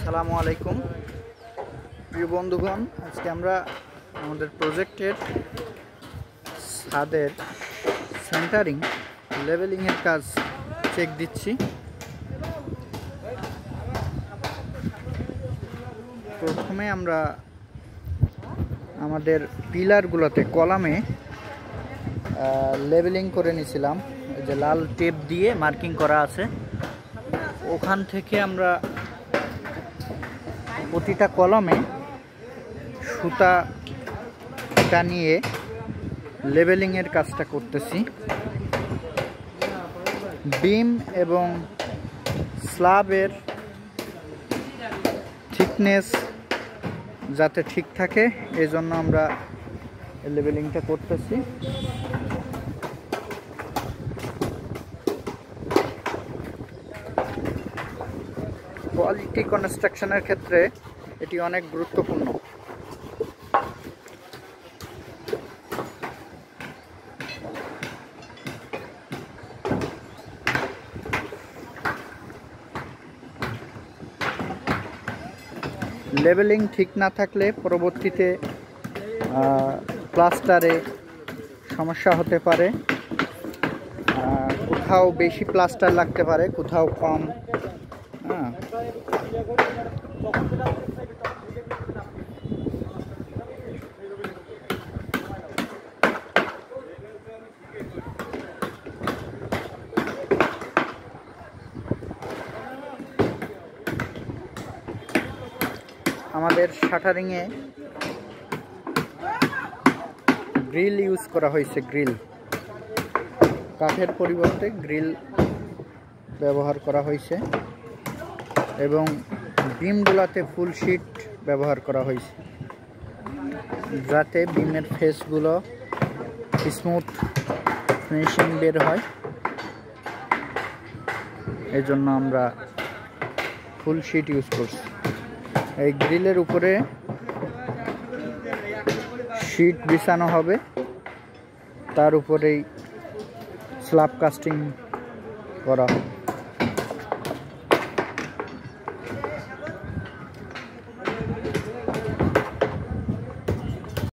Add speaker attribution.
Speaker 1: আসসালামু আলাইকুম প্রিয় বন্ধুগণ, আজকে আমরা আমাদের প্রজেক্টের ছাদের সেন্টারিং লেভেলিংয়ের কাজ চেক দিচ্ছি। প্রথমে আমরা আমাদের পিলারগুলোতে কলামে লেভেলিং করে নিয়েছিলাম, যে লাল টেপ দিয়ে মার্কিং করা আছে। ওখান থেকে আমরা প্রতিটা কলমে সুতা টানিয়ে লেভেলিংয়ের কাজটা করতেছি। বিম এবং স্ল্যাবের থিকনেস যাতে ঠিক থাকে এই জন্য আমরা লেভেলিংটা করতেছি। কোয়ালিটি কনস্ট্রাকশনের ক্ষেত্রে এটি অনেক গুরুত্বপূর্ণ। লেভেলিং ঠিক না থাকলে পরবর্তীতে প্লাস্টারে সমস্যা হতে পারে। কোথাও বেশি প্লাস্টার লাগতে পারে, কোথাও কম। আমাদের শাটারিংয়ে গ্রিল ইউজ করা হয়েছে। গ্রিল কাঠের পরিবর্তে গ্রিল ব্যবহার করা হয়েছে এবং বিমগুলোতে ফুল শিট ব্যবহার করা হয়েছে যাতে বিমের ফেসগুলো স্মুথ ফিনিশিং বের হয়। এই জন্য আমরা ফুল শিট ইউজ করছি। এই গ্রিলের উপরে শিট বিছানো হবে, তার উপরেই স্ল্যাব কাস্টিং করা হবে।